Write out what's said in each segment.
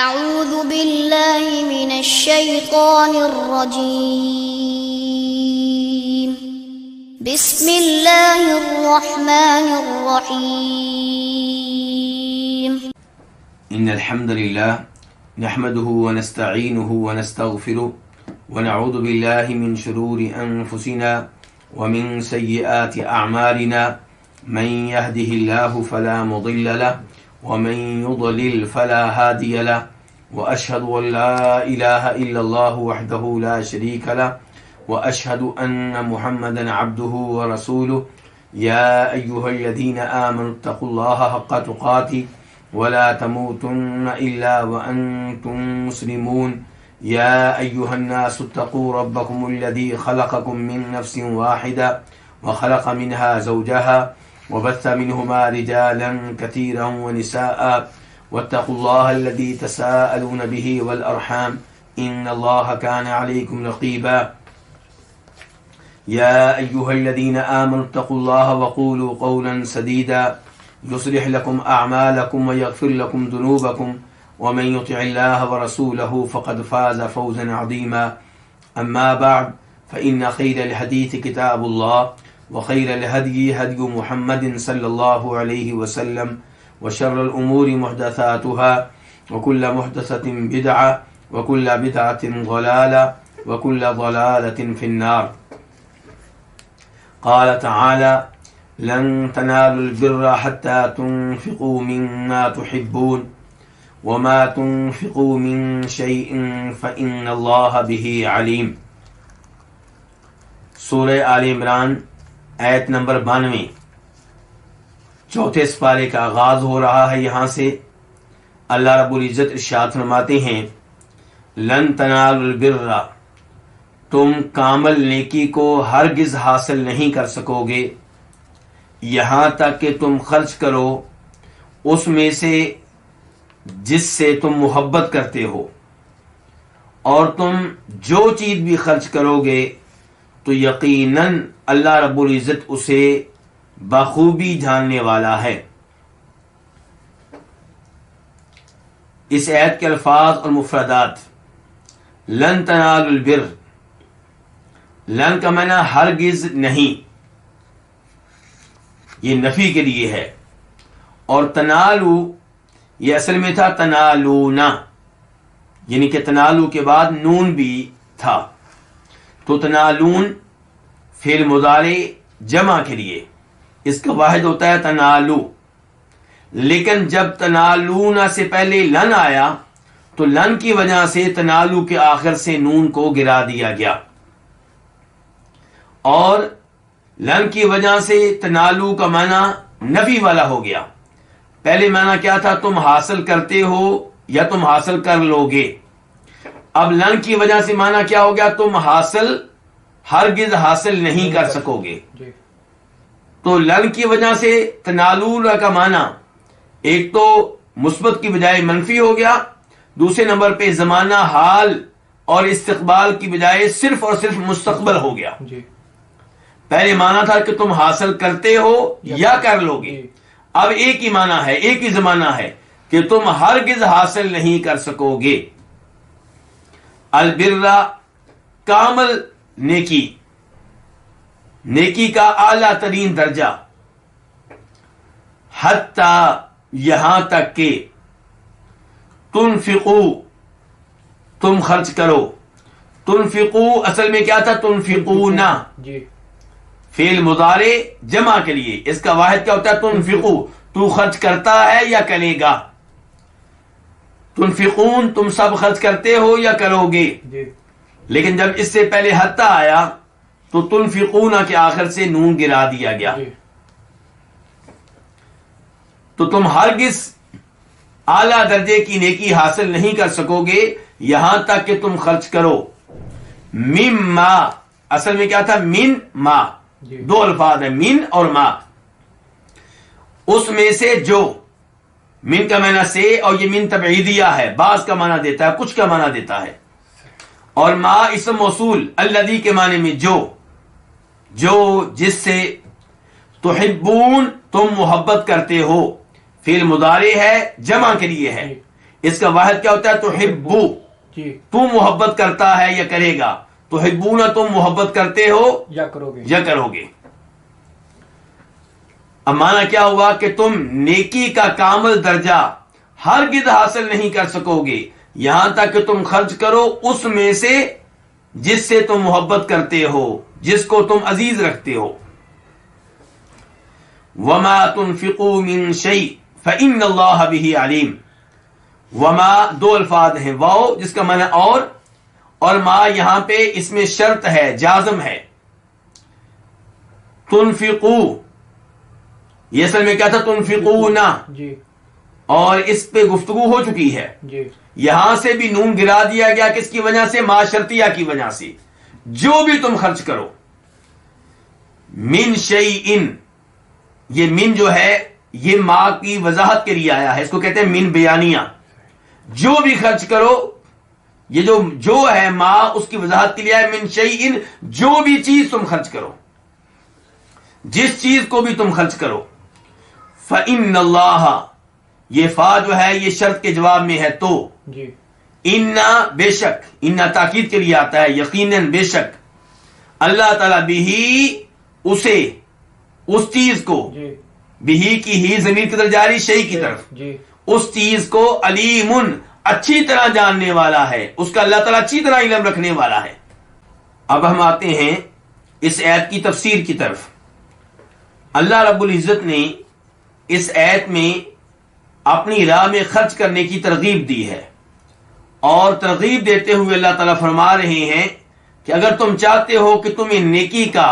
أعوذ بالله من الشيطان الرجيم بسم الله الرحمن الرحيم إن الحمد لله نحمده ونستعينه ونستغفره ونعوذ بالله من شرور أنفسنا ومن سيئات أعمالنا من يهده الله فلا مضل له ومن يضلل فلا هادي له وأشهد أن لا إله إلا الله وحده لا شريك له وأشهد أن محمدا عبده ورسوله يا أيها الذين آمنوا اتقوا الله حق تقاته ولا تموتن إلا وأنتم مسلمون يا أيها الناس اتقوا ربكم الذي خلقكم من نفس واحدة وخلق منها زوجها وبث منهما رجالا كثيرا ونساء واتقوا الله الذي تساءلون به والأرحام إن الله كان عليكم رقيبا يا أيها الذين آمنوا اتقوا الله وقولوا قولا سديدا يصلح لكم أعمالكم ويغفر لكم ذنوبكم ومن يطع الله ورسوله فقد فاز فوزا عظيما أما بعد فإن خير الحديث كتاب الله وخير الهدي هدي محمد صلى الله عليه وسلم وشر الأمور محدثاتها وكل محدثة بدعة وكل بدعة ضلالة وكل ضلالة في النار. قال تعالى لن تنالوا البر حتى تنفقوا مما تحبون وما تنفقوا من شيء فإن الله به عليم. سورہ آل عمران آیت نمبر 92 چوتھے سپارے کا آغاز ہو رہا ہے. یہاں سے اللہ رب العزت ارشاد فرماتے ہیں لن تنالوا البر، تم کامل نیکی کو ہرگز حاصل نہیں کر سکو گے یہاں تک کہ تم خرچ کرو اس میں سے جس سے تم محبت کرتے ہو، اور تم جو چیز بھی خرچ کرو گے تو یقیناً اللہ رب العزت اسے بخوبی جاننے والا ہے. اس آیت کے الفاظ اور مفردات: لن تنالوا البر، لن کا معنی ہرگز نہیں، یہ نفی کے لیے ہے، اور تنالو یہ اصل میں تھا تنالونا، یعنی کہ تنالو کے بعد نون بھی تھا، تو تنالون فعل مضارع جمع کے لیے اس کا واحد ہوتا ہے تنالو. لیکن جب تنالونا سے پہلے لن آیا تو لن کی وجہ سے تنالو کے آخر سے نون کو گرا دیا گیا، اور لن کی وجہ سے تنالو کا معنی نفی والا ہو گیا. پہلے معنی کیا تھا؟ تم حاصل کرتے ہو یا تم حاصل کر لو گے. اب لن کی وجہ سے معنی کیا ہو گیا؟ تم ہرگز حاصل نہیں کر سکو گے. تو لن کی وجہ سے تنالون کا معنی ایک تو مثبت کی بجائے منفی ہو گیا، دوسرے نمبر پہ زمانہ حال اور استقبال کی بجائے صرف اور صرف مستقبل ہو گیا. پہلے معنی تھا کہ تم حاصل کرتے ہو یا کر لو گے، اب ایک ہی معنی ہے، ایک ہی زمانہ ہے کہ تم ہرگز حاصل نہیں کر سکو گے. البر کامل نیکی، نیکی کا اعلیٰ ترین درجہ، حتی یہاں تک کہ تنفقو تم خرچ کرو. تنفقو اصل میں کیا تھا؟ تنفقونا، فعل مضارع جمع کے لیے اس کا واحد کیا ہوتا ہے؟ تنفقو، تو خرچ کرتا ہے یا کرے گا. تنفقون تم سب خرچ کرتے ہو یا کرو گے. لیکن جب اس سے پہلے حتی آیا تو تنفقون کے آخر سے نون گرا دیا گیا. تو تم ہرگز اعلیٰ درجے کی نیکی حاصل نہیں کر سکو گے یہاں تک کہ تم خرچ کرو. مما اصل میں کیا تھا؟ من ما، دو الفاظ ہیں من اور ما. اس میں سے جو، من کا معنی سے، اور یہ من تبعیدیہ ہے، بعض کا معنی دیتا ہے، کچھ کا معنی دیتا ہے. اور ما اسم موصول الذی کے معنی میں جو جس سے تحبون تم محبت کرتے ہو، فعل مضارع ہے جمع کے لیے ہے، اس کا واحد کیا ہوتا ہے؟ تحبو، جی تو محبت کرتا ہے یا کرے گا، تحبون تم محبت کرتے ہو یا کرو گے، یا کرو گے۔ اب معنی کیا ہوا کہ تم نیکی کا کامل درجہ ہرگز حاصل نہیں کر سکو گے یہاں تک کہ تم خرچ کرو اس میں سے جس سے تم محبت کرتے ہو، جس کو تم عزیز رکھتے ہو۔ وما تنفقوا من شيء فإن الله به عليم۔ وما دو الفاظ ہیں، واو جس کا معنی اور ما یہاں پہ اس میں شرط ہے، جازم ہے۔ تنفقوا یہ اصل میں کیا تھا؟ تنفقون، جی اور اس پہ گفتگو ہو چکی ہے۔ جی یہاں سے بھی نون گرا دیا گیا، کس کی وجہ سے؟ ما شرطیہ کی وجہ سے۔ جو بھی تم خرچ کرو، من شیئن، یہ من جو ہے یہ ما کی وضاحت کے لیے آیا ہے، اس کو کہتے ہیں من بیانیہ۔ جو بھی خرچ کرو، یہ جو ہے ما اس کی وضاحت کے لیے آیا، من شیئن، جو بھی چیز تم خرچ کرو، جس چیز کو بھی تم خرچ کرو، فإن اللہ، یہ فا جو ہے یہ شرط کے جواب میں ہے تو، جی انا بے شک، انا تاکید کے لیے آتا ہے، یقیناً بے شک، اللہ تعالیٰ بھی اسے، اس چیز کو، جی بھی کی ہی ضمیر کی طرف جاری، شیء کی طرف، جی اس چیز کو علیم اچھی طرح جاننے والا ہے، اس کا اللہ تعالیٰ اچھی طرح علم رکھنے والا ہے۔ اب ہم آتے ہیں اس آیت کی تفسیر کی طرف۔ اللہ رب العزت نے اس آیت میں اپنی راہ میں خرچ کرنے کی ترغیب دی ہے، اور ترغیب دیتے ہوئے اللہ تعالیٰ فرما رہے ہیں کہ اگر تم چاہتے ہو کہ تمہیں نیکی کا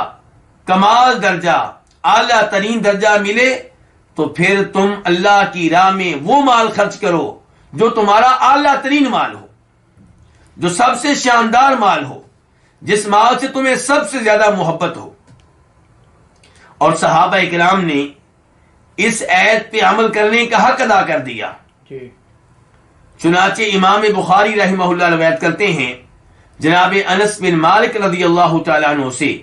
کمال درجہ، اعلیٰ ترین درجہ ملے، تو پھر تم اللہ کی راہ میں وہ مال خرچ کرو جو تمہارا اعلیٰ ترین مال ہو، جو سب سے شاندار مال ہو، جس مال سے تمہیں سب سے زیادہ محبت ہو۔ اور صحابہ کرام نے اس آیت پہ عمل کرنے کا حق ادا کر دیا۔ جی چنانچہ امام بخاری رحمہ اللہ روایت کرتے ہیں جناب انس بن مالک رضی اللہ تعالیٰ عنہ سے،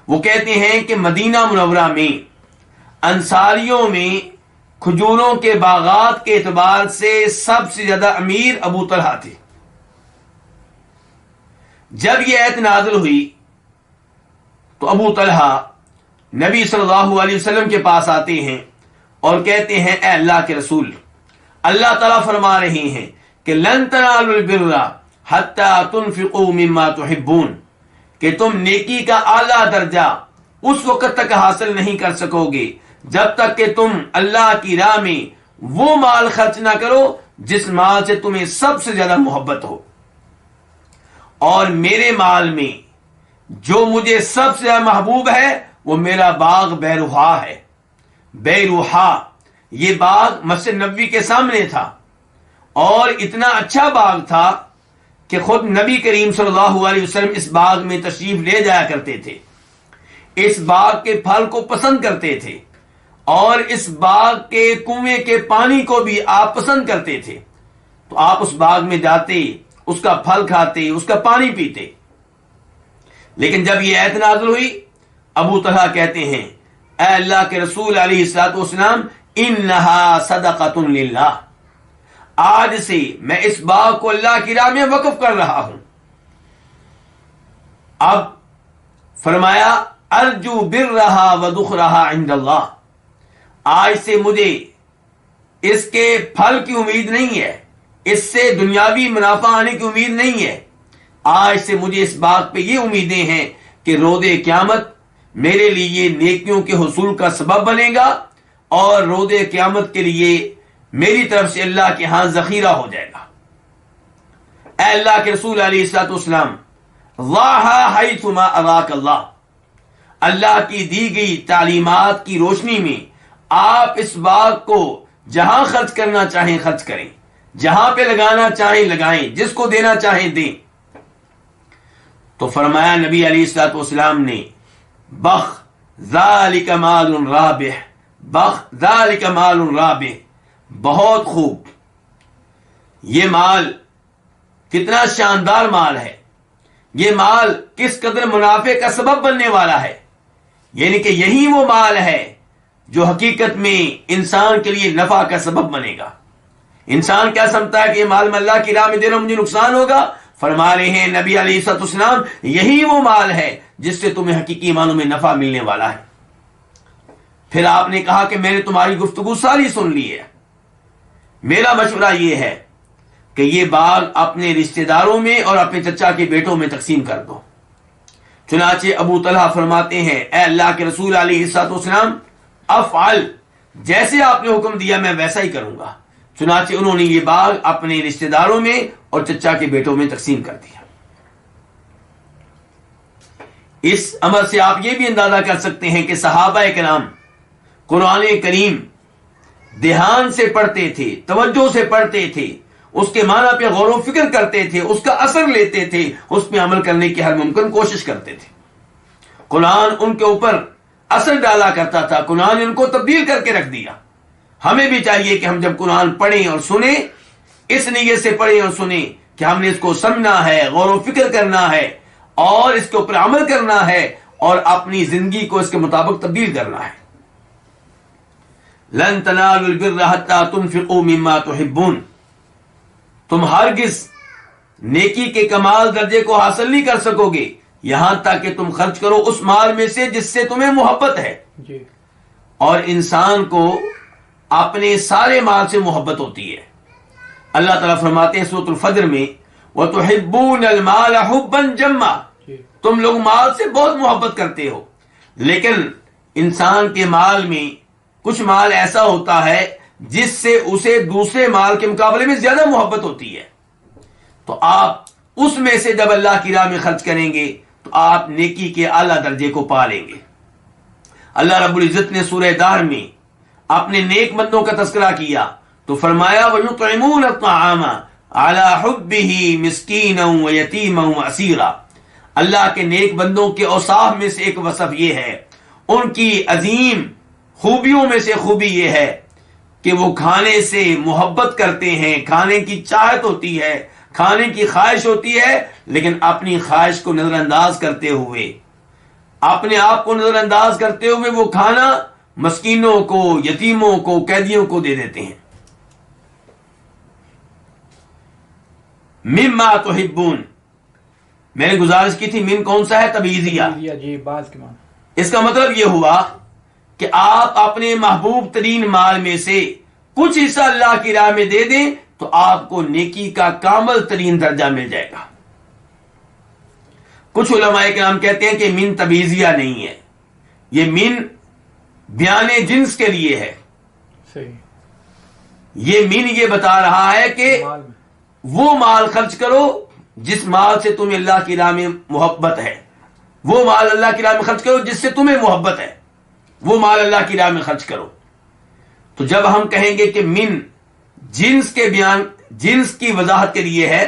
وہ کہتے ہیں کہ مدینہ منورہ میں انصاریوں میں کھجوروں کے باغات کے اعتبار سے سب سے زیادہ امیر ابو طلحہ تھے۔ جب یہ آیت نازل ہوئی تو ابو طلحہ نبی صلی اللہ علیہ وسلم کے پاس آتے ہیں اور کہتے ہیں اے اللہ کے رسول، اللہ تعالیٰ فرما رہے ہیں کہ لن تنالوا البر حتی تنفقوا مما تحبون، کہ تم نیکی کا اعلیٰ درجہ اس وقت تک حاصل نہیں کر سکو گے جب تک کہ تم اللہ کی راہ میں وہ مال خرچ نہ کرو جس مال سے تمہیں سب سے زیادہ محبت ہو۔ اور میرے مال میں جو مجھے سب سے زیادہ محبوب ہے وہ میرا باغ بیروحا ہے۔ بیروحا یہ باغ مسجد نبوی کے سامنے تھا، اور اتنا اچھا باغ تھا کہ خود نبی کریم صلی اللہ علیہ وسلم اس باغ میں تشریف لے جایا کرتے تھے، اس باغ کے پھل کو پسند کرتے تھے، اور اس باغ کے کنویں کے پانی کو بھی آپ پسند کرتے تھے، تو آپ اس باغ میں جاتے، اس کا پھل کھاتے، اس کا پانی پیتے۔ لیکن جب یہ آیت نازل ہوئی، ابو طلحہ کہتے ہیں اے اللہ کے رسول علیہ الصلوۃ والسلام، انہا صدقۃ للہ، آج سے میں اس باغ کو اللہ کی راہ میں وقف کر رہا ہوں۔ اب فرمایا ارجو برہا ودخرہا عند اللہ، آج سے مجھے اس کے پھل کی امید نہیں ہے، اس سے دنیاوی منافع آنے کی امید نہیں ہے، آج سے مجھے اس باغ پہ یہ امیدیں ہیں کہ روز قیامت میرے لیے نیکیوں کے حصول کا سبب بنے گا، اور روز قیامت کے لیے میری طرف سے اللہ کے ہاں ذخیرہ ہو جائے گا۔ اے اللہ کے رسول علیہ الصلوۃ والسلام، ضعها حیثما اراک اللہ، اللہ کی دی گئی تعلیمات کی روشنی میں آپ اس باغ کو جہاں خرچ کرنا چاہیں خرچ کریں، جہاں پہ لگانا چاہیں لگائیں، جس کو دینا چاہیں دیں۔ تو فرمایا نبی علیہ الصلوۃ والسلام نے بخ ذالک مال رابح، بخ ذالک مال رابح، بہت خوب، یہ مال کتنا شاندار مال ہے، یہ مال کس قدر منافع کا سبب بننے والا ہے، یعنی کہ یہی وہ مال ہے جو حقیقت میں انسان کے لیے نفع کا سبب بنے گا، انسان کیا سمجھتا ہے کہ یہ مال میں اللہ کی راہ میں دے رہا ہوں، مجھے نقصان ہوگا؟ فرما رہے ہیں نبی علیہ الصلوۃ والسلام یہی وہ مال ہے جس سے تمہیں حقیقی معنوں میں نفع ملنے والا ہے۔ پھر آپ نے کہا کہ میں نے تمہاری گفتگو ساری سن لی ہے، میرا مشورہ یہ ہے کہ یہ باغ اپنے رشتہ داروں میں اور اپنے چچا کے بیٹوں میں تقسیم کر دو۔ چنانچہ ابو طلحہ فرماتے ہیں اے اللہ کے رسول علیہ الصلوۃ والسلام افعل، جیسے آپ نے حکم دیا میں ویسا ہی کروں گا۔ چنانچہ انہوں نے یہ باغ اپنے رشتہ داروں میں اور چچا کے بیٹوں میں تقسیم کر دیا۔ اس عمل سے آپ یہ بھی اندازہ کر سکتے ہیں کہ صحابہ کرام قرآن کریم دھیان سے پڑھتے تھے، توجہ سے پڑھتے تھے، اس کے معنی پہ غور و فکر کرتے تھے، اس کا اثر لیتے تھے، اس پہ عمل کرنے کی ہر ممکن کوشش کرتے تھے۔ قرآن ان کے اوپر اثر ڈالا کرتا تھا، قرآن نے ان کو تبدیل کر کے رکھ دیا۔ ہمیں بھی چاہیے کہ ہم جب قرآن پڑھیں اور سنیں اس نیت سے پڑھیں اور سنیں کہ ہم نے اس کو سمجھنا ہے، غور و فکر کرنا ہے اور اس کے اوپر عمل کرنا ہے اور اپنی زندگی کو اس کے مطابق تبدیل کرنا ہے۔ لن تنالوا البر حتى تنفقوا مما تحبون، تم ہرگز نیکی کے کمال درجے کو حاصل نہیں کر سکو گے یہاں تک کہ تم خرچ کرو اس مال میں سے جس سے تمہیں محبت ہے۔ اور انسان کو اپنے سارے مال سے محبت ہوتی ہے۔ اللہ تعالیٰ فرماتے ہیں سورۃ الفجر میں وَتُحِبُّونَ الْمَالَ حُبًّا جَمًّا، تم لوگ مال سے بہت محبت کرتے ہو، لیکن انسان کے مال میں کچھ مال ایسا ہوتا ہے جس سے اسے دوسرے مال کے مقابلے میں زیادہ محبت ہوتی ہے، تو آپ اس میں سے جب اللہ کی راہ میں خرچ کریں گے تو آپ نیکی کے اعلیٰ درجے کو پا لیں گے۔ اللہ رب العزت نے سورہ دہر میں اپنے نیک بندوں کا تذکرہ کیا تو فرمایا وَيُطْعِمُونَ الطَّعَامَ عَلَى حُبِّهِ مِسْكِينًا وَيَتِيمًا وَأَسِيرًا، اللہ کے نیک بندوں کے اوصاف میں سے ایک وصف یہ ہے، ان کی عظیم خوبیوں میں سے خوبی یہ ہے کہ وہ کھانے سے محبت کرتے ہیں، کھانے کی چاہت ہوتی ہے، کھانے کی خواہش ہوتی ہے، لیکن اپنی خواہش کو نظر انداز کرتے ہوئے، اپنے آپ کو نظر انداز کرتے ہوئے وہ کھانا مسکینوں کو، یتیموں کو، قیدیوں کو دے دیتے ہیں۔ مما تحبون، میں نے گزارش کی تھی من کون سا ہے؟ تبعیضیہ جی، بعض کے معنی۔ اس کا مطلب یہ ہوا کہ آپ اپنے محبوب ترین مال میں سے کچھ حصہ اللہ کی راہ میں دے دیں تو آپ کو نیکی کا کامل ترین درجہ مل جائے گا۔ کچھ علماء کرام کہتے ہیں کہ من تبعیضیہ نہیں ہے، یہ من بیان جنس کے لیے ہے۔ صحیح، یہ من یہ بتا رہا ہے کہ مال میں وہ مال خرچ کرو جس مال سے تمہیں اللہ کی راہ میں محبت ہے، وہ مال اللہ کی راہ میں خرچ کرو جس سے تمہیں محبت ہے، وہ مال اللہ کی راہ میں خرچ کرو۔ تو جب ہم کہیں گے کہ من جنس کے بیان، جنس کی وضاحت کے لیے ہے،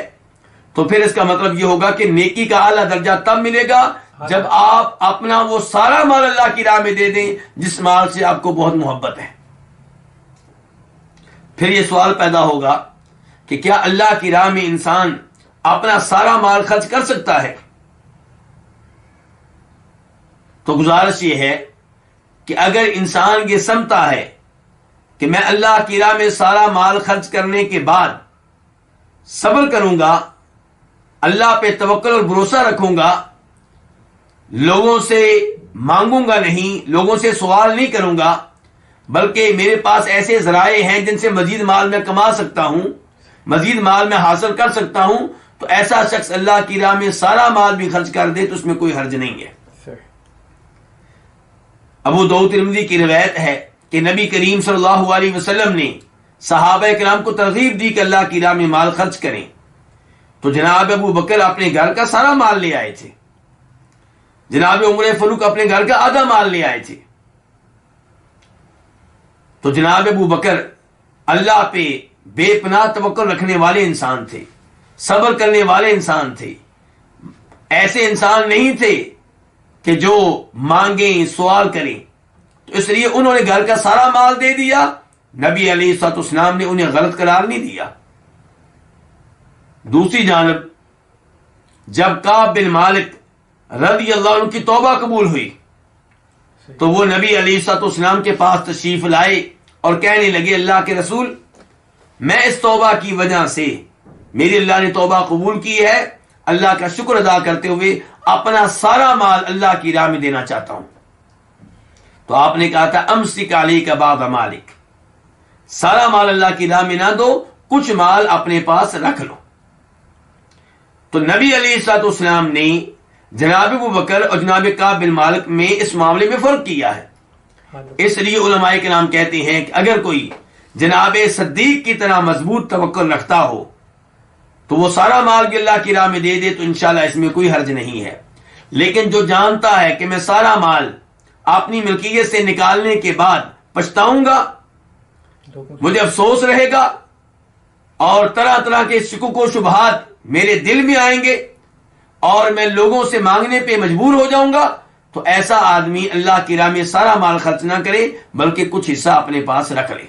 تو پھر اس کا مطلب یہ ہوگا کہ نیکی کا اعلیٰ درجہ تب ملے گا جب آپ اپنا وہ سارا مال اللہ کی راہ میں دے دیں جس مال سے آپ کو بہت محبت ہے۔ پھر یہ سوال پیدا ہوگا کہ کیا اللہ کی راہ میں انسان اپنا سارا مال خرچ کر سکتا ہے؟ تو گزارش یہ ہے کہ اگر انسان یہ سمجھتا ہے کہ میں اللہ کی راہ میں سارا مال خرچ کرنے کے بعد صبر کروں گا، اللہ پہ توکل اور بھروسہ رکھوں گا، لوگوں سے مانگوں گا نہیں، لوگوں سے سوال نہیں کروں گا، بلکہ میرے پاس ایسے ذرائع ہیں جن سے مزید مال میں کما سکتا ہوں، مزید مال میں حاصل کر سکتا ہوں، تو ایسا شخص اللہ کی راہ میں سارا مال بھی خرچ کر دے تو اس میں کوئی حرج نہیں ہے۔ ابو داؤد ترمذی کی روایت ہے کہ نبی کریم صلی اللہ علیہ وسلم نے صحابہ کرام کو ترغیب دی کہ اللہ کی راہ میں مال خرچ کریں، تو جناب ابو بکر اپنے گھر کا سارا مال لے آئے تھے، جناب عمر فاروق اپنے گھر کا آدھا مال لے آئے تھے۔ تو جناب ابو بکر اللہ پہ بے پناہ توکل رکھنے والے انسان تھے، صبر کرنے والے انسان تھے، ایسے انسان نہیں تھے کہ جو مانگیں سوال کریں، تو اس لیے انہوں نے گھر کا سارا مال دے دیا۔ نبی علیہ الصلوۃ والسلام نے انہیں غلط قرار نہیں دیا۔ دوسری جانب جب کعب بن مالک رضی اللہ عنہ کی توبہ قبول ہوئی تو وہ نبی علیہ الصلوۃ والسلام کے پاس تشریف لائے اور کہنے لگے اللہ کے رسول میں اس توبہ کی وجہ سے میری اللہ نے توبہ قبول کی ہے، اللہ کا شکر ادا کرتے ہوئے اپنا سارا مال اللہ کی راہ میں دینا چاہتا ہوں۔ تو آپ نے کہا تھا امسک علیک بعض مالک، سارا مال اللہ کی راہ میں نہ دو، کچھ مال اپنے پاس رکھ لو۔ تو نبی علیہ الصلوۃ والسلام نے جناب ابو بکر اور جناب کعب بن مالک میں اس معاملے میں فرق کیا ہے۔ اس لیے علماء کرام کہتے ہیں کہ اگر کوئی جناب صدیق کی طرح مضبوط توکل رکھتا ہو تو وہ سارا مال بھی اللہ کی راہ میں دے دے تو انشاءاللہ اس میں کوئی حرج نہیں ہے، لیکن جو جانتا ہے کہ میں سارا مال اپنی ملکیت سے نکالنے کے بعد پچھتاؤں گا، مجھے افسوس رہے گا اور طرح طرح کے شکوک و شبہات میرے دل میں آئیں گے اور میں لوگوں سے مانگنے پہ مجبور ہو جاؤں گا، تو ایسا آدمی اللہ کی راہ میں سارا مال خرچ نہ کرے بلکہ کچھ حصہ اپنے پاس رکھ لے۔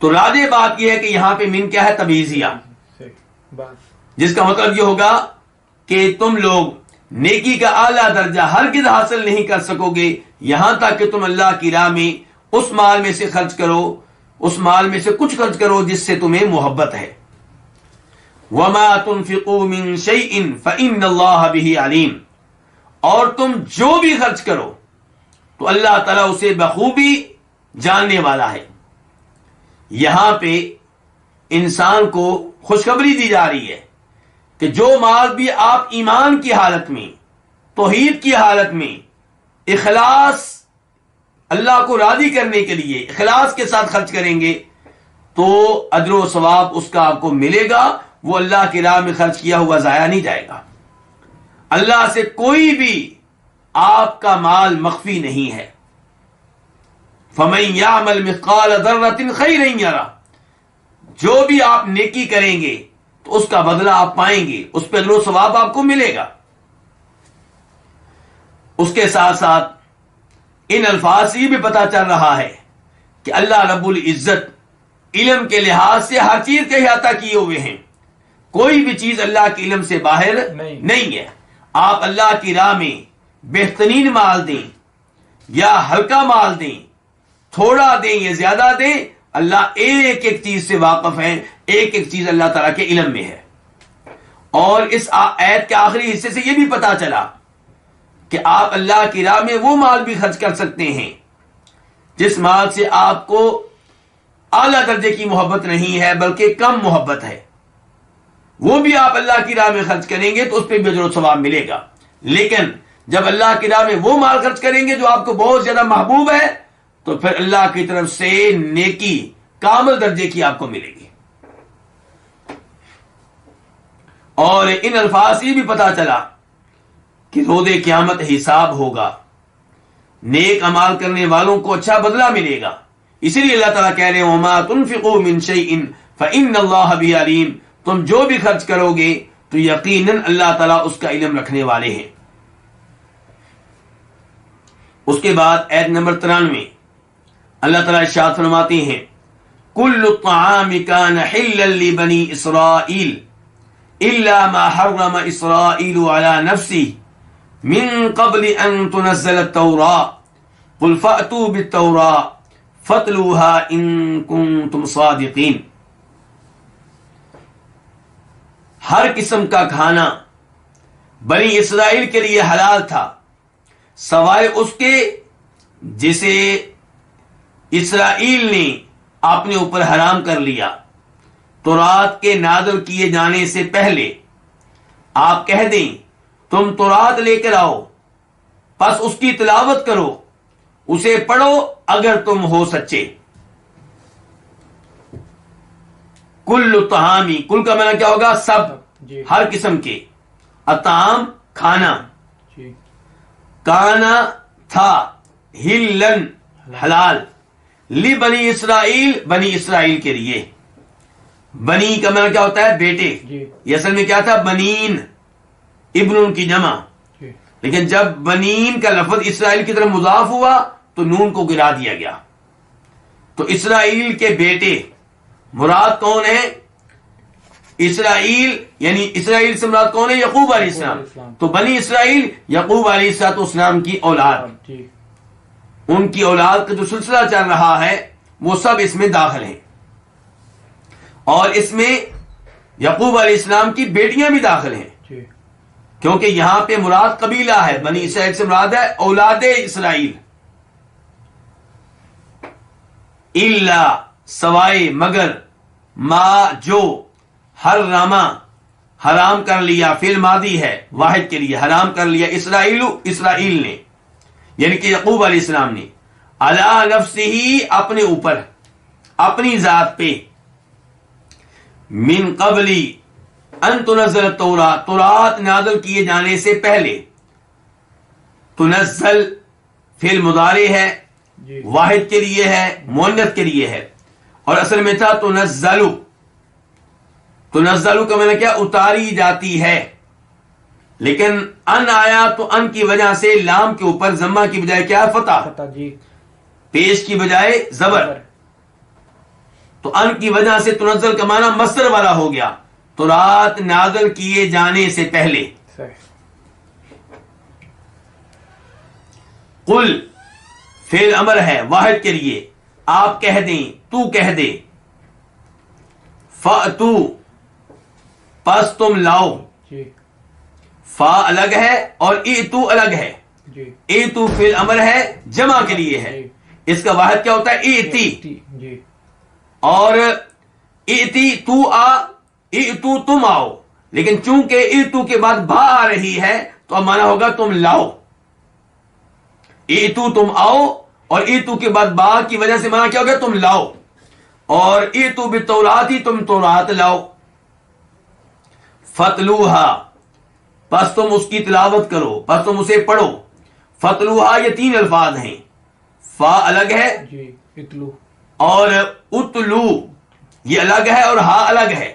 تو راجع بات یہ ہے کہ یہاں پہ من کیا ہے؟ تبعیضیہ، جس کا مطلب یہ ہوگا کہ تم لوگ نیکی کا اعلیٰ درجہ ہرگز حاصل نہیں کر سکو گے یہاں تک کہ تم اللہ کی راہ میں اس مال میں سے خرچ کرو، اس مال میں سے کچھ خرچ کرو جس سے تمہیں محبت ہے۔ وَمَا تُنْفِقُوا مِنْ شَيْءٍ فَإِنَّ اللَّهَ بِهِ عَلِيمٌ، اور تم جو بھی خرچ کرو تو اللہ تعالیٰ اسے بخوبی جاننے والا ہے۔ یہاں پہ انسان کو خوشخبری دی جا رہی ہے کہ جو مال بھی آپ ایمان کی حالت میں، توحید کی حالت میں، اخلاص اللہ کو راضی کرنے کے لیے اخلاص کے ساتھ خرچ کریں گے تو اجر و ثواب اس کا آپ کو ملے گا، وہ اللہ کی راہ میں خرچ کیا ہوا ضائع نہیں جائے گا۔ اللہ سے کوئی بھی آپ کا مال مخفی نہیں ہے۔ فَمَن يَعْمَلْ مِثْقَالَ ذَرَّةٍ خَيْرًا يَرَهُ، جو بھی آپ نیکی کریں گے تو اس کا بدلہ آپ پائیں گے، اس پہ اجر و ثواب آپ کو ملے گا۔ اس کے ساتھ ساتھ ان الفاظ سے یہ بھی پتا چل رہا ہے کہ اللہ رب العزت علم کے لحاظ سے ہر چیز کا احاطہ کیے ہوئے ہیں، کوئی بھی چیز اللہ کے علم سے باہر نہیں ہے۔ آپ اللہ کی راہ میں بہترین مال دیں یا ہلکا مال دیں، تھوڑا دیں یا زیادہ دیں، اللہ ایک ایک چیز سے واقف ہے، ایک ایک چیز اللہ تعالیٰ کے علم میں ہے۔ اور اس آیت کے آخری حصے سے یہ بھی پتا چلا کہ آپ اللہ کی راہ میں وہ مال بھی خرچ کر سکتے ہیں جس مال سے آپ کو اعلیٰ درجے کی محبت نہیں ہے بلکہ کم محبت ہے، وہ بھی آپ اللہ کی راہ میں خرچ کریں گے تو اس پہ بھی اجر و ثواب ملے گا۔ لیکن جب اللہ کی راہ میں وہ مال خرچ کریں گے جو آپ کو بہت زیادہ محبوب ہے تو پھر اللہ کی طرف سے نیکی کامل درجے کی آپ کو ملے گی۔ اور ان الفاظ سے بھی پتا چلا کہ روز قیامت حساب ہوگا، نیک اعمال کرنے والوں کو اچھا بدلہ ملے گا۔ اسی لیے اللہ تعالیٰ کہہ رہے ہیں وَمَا تُنْفِقُوا مِنْ شَيْءٍ فَإِنَّ اللَّهَ بِهِ عَلِيمٌ، تم جو بھی خرچ کرو گے تو یقیناً اللہ تعالیٰ اس کا علم رکھنے والے ہیں۔ اس کے بعد آیت نمبر 93 اللہ تعالیٰ ارشاد فرماتے ہیں كُلُّ الطَّعَامِ كَانَ حِلًّا لِبَنِي إِسْرَائِيلَ إِلَّا مَا حَرَّمَ إِسْرَائِيلُ عَلَى نَفْسِهِ مِن قَبْلِ أَن تُنَزَّلَ التَّوْرَاةُ قُلْ فَأْتُوا بِالتَّوْرَاةِ فَاتْلُوهَا إِن كُنتُمْ صَادِقِينَ۔ ہر قسم کا کھانا بنی اسرائیل کے لیے حلال تھا سوائے اس کے جسے اسرائیل نے اپنے اوپر حرام کر لیا۔ تورات کے نازل کیے جانے سے پہلے آپ کہہ دیں تم تورات لے کر آؤ، پس اس کی تلاوت کرو، اسے پڑھو اگر تم ہو سچے۔ کل طعامی، کل کا معنی کیا ہوگا؟ سب، ہر قسم کے، اطعام کھانا، کانا تھا، ہلن حلال، لی بنی اسرائیل بنی اسرائیل کے لیے۔ بنی کا معنی کیا ہوتا ہے؟ بیٹے، یہ اصل میں کیا تھا؟ بنین، ابن کی جمع، لیکن جب بنین کا لفظ اسرائیل کی طرف مضاف ہوا تو نون کو گرا دیا گیا، تو اسرائیل کے بیٹے مراد کون ہے؟ اسرائیل، یعنی اسرائیل سے مراد کون ہے؟ یعقوب علیہ السلام۔ تو بنی اسرائیل یعقوب علیہ السلام کی اولاد، ان کی اولاد کا جو سلسلہ چل رہا ہے وہ سب اس میں داخل ہیں۔ اور اس میں یعقوب علیہ السلام کی بیٹیاں بھی داخل ہیں، جی کیونکہ یہاں پہ مراد قبیلہ ہے، بنی اسرائیل سے مراد ہے اولاد اسرائیل. الا سوائے مگر ما جو حرما حرام کر لیا، فعل ماضی ہے واحد کے لیے، حرام کر لیا اسرائیل نے، یعنی کہ یعقوب علیہ السلام نے، علی نفسہ اپنے اوپر، اپنی ذات پہ، من قبلی ان تنزل التوراۃ، تورات نازل کیے جانے سے پہلے. تنزل فعل مضارع ہے، جی واحد کے لیے ہے، مؤنث کے لیے ہے، اور اصل میں تھا تنزل. تنزل کا معنی کیا؟ اتاری جاتی ہے، لیکن ان آیا تو ان کی وجہ سے لام کے اوپر ضمہ کی بجائے کیا؟ فتح، پتہ جی پیش کی بجائے زبر، تو ان کی وجہ سے تنزل کا معنی مصدر والا ہو گیا، تورات نازل کیے جانے سے پہلے. صحیح. قل فعل امر ہے واحد کے لیے، آپ کہہ دیں، تو کہہ دے، فَأْتُو پس تم لاؤ. جی فا الگ ہے اور ایتو الگ ہے. جی ایتو فعل امر ہے، جمع کے لیے ہے، اس کا واحد کیا ہوتا ہے؟ ایتی. جی اور ایتی تو آ، ایتو تم آؤ، لیکن چونکہ ایتو کے بعد با آ رہی ہے تو اب مانا ہوگا تم لاؤ. ایتو تم آؤ، اور ایتو کے بعد با کی وجہ سے مانا کیا ہوگا؟ تم لاؤ. اور ایتو بالتورات ہی تم تورات لاؤ. فتلوہا پس تم اس کی تلاوت کرو، پس تم اسے پڑھو. فتلوہا یہ تین الفاظ ہیں، فا الگ ہے جی اتلو اور اتلو یہ الگ ہے اور ہا الگ ہے.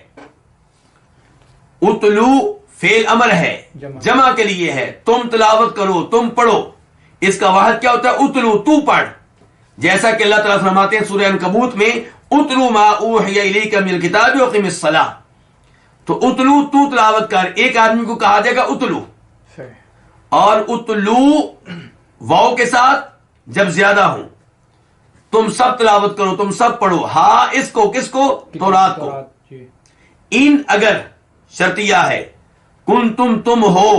اتلو فعل امر ہے، جمع کے لیے ہے، تم تلاوت کرو، تم پڑھو. اس کا واحد کیا ہوتا ہے؟ اتلو، تو پڑھ. جیسا کہ اللہ تعالیٰ فرماتے ہیں سورہ عنکبوت میں، اتلو ما اوحی الیک من الکتاب واقم الصلاۃ. تو اتلو تو تلاوت کر، ایک آدمی کو کہا جائے گا اتلو. صحیح. اور اتلو واو کے ساتھ جب زیادہ ہوں، تم سب تلاوت کرو، تم سب پڑھو. ہاں اس کو، کس کو؟ تورات کو. جی ان اگر شرطیہ ہے، کن تم ہو،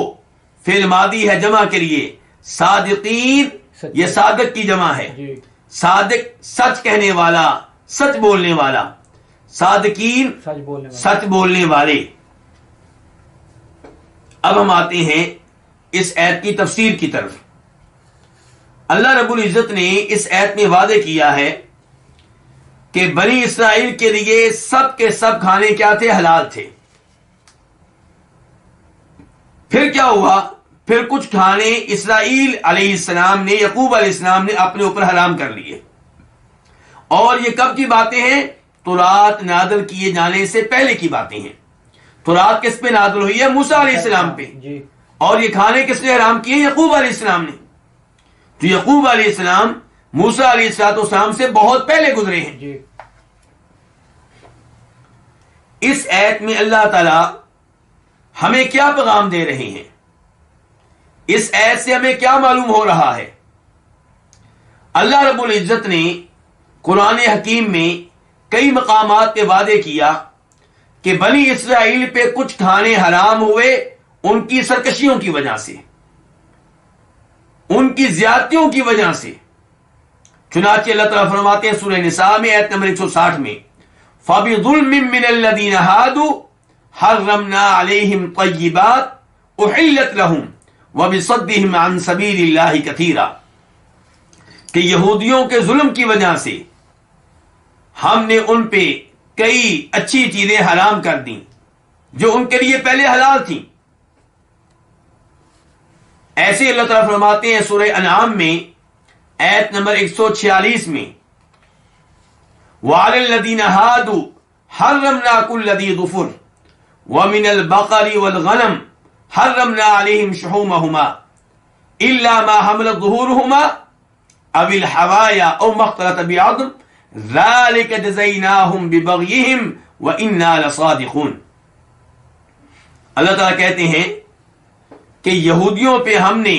فعل ماضی ہے جمع کے لیے، صادقین یہ صادق کی جمع ہے، جی صادق سچ کہنے والا، سچ بولنے والا، صادقین سچ بولنے والا. سچ بولنے والے. اب ہم آتے ہیں اس ایت کی تفسیر کی طرف. اللہ رب العزت نے اس ایت میں وعدے کیا ہے کہ بنی اسرائیل کے لیے سب کے سب کھانے کیا تھے؟ حلال تھے. پھر کیا ہوا؟ پھر کچھ کھانے اسرائیل علیہ السلام نے، یعقوب علیہ السلام نے اپنے اوپر حرام کر لیے. اور یہ کب کی باتیں ہیں؟ تورات نازل کیے جانے سے پہلے کی باتیں ہیں. تورات کس پہ نازل ہوئی ہے؟ موسیٰ علیہ السلام پہ. جی اور یہ کھانے کس نے حرام کیے؟ یعقوب علیہ السلام نے. تو یعقوب علیہ السلام موسیٰ علیہ السلام سے بہت پہلے گزرے ہیں. جی اس ایت میں اللہ تعالی ہمیں کیا پیغام دے رہے ہیں؟ اس ایت سے ہمیں کیا معلوم ہو رہا ہے؟ اللہ رب العزت نے قرآن حکیم میں کئی مقامات پہ وعدے کیا کہ بنی اسرائیل پہ کچھ کھانے حرام ہوئے ان کی سرکشیوں کی وجہ سے، ان کی زیادتیوں کی وجہ سے. چنانچہ اللہ تعالیٰ فرماتے ہیں سورہ نساء میں آیت نمبر 160 میں، فَبِظُلْمٍ مِّنَ الَّذِينَ هَادُوا حَرَّمْنَا عَلَيْهِمْ طَيِّبَاتٍ أُحِلَّتْ لَهُمْ وَبِصَدِّهِمْ عَن سَبِيلِ اللَّهِ كَثِيرًا، کہ یہودیوں کے ظلم کی وجہ سے ہم نے ان پہ کئی اچھی چیزیں حرام کر دیں جو ان کے لیے پہلے حلال تھیں. ایسے اللہ تعالیٰ فرماتے ہیں سورہ انعام میں آیت نمبر 146 میں، وَعَلَى الَّذِينَ هَادُوا حَرَّمْنَا كُلَّ ذِي ظُفُرٍ وَمِنَ الْبَقَرِ وَالْغَنَمِ حَرَّمْنَا عَلَيْهِمْ شُحُومَهُمَا إِلَّا مَا حَمَلَتْ ظُهُورُهُمَا أَوِ الْحَوَايَا أَوْ مَا اخْتَلَطَ بِعَظْمٍ ذَلِكَ جَزَيْنَاهُمْ بِبَغْيِهِمْ وَإِنَّا لَصَادِقُونَ. اللہ تعالیٰ کہتے ہیں کہ یہودیوں پہ ہم نے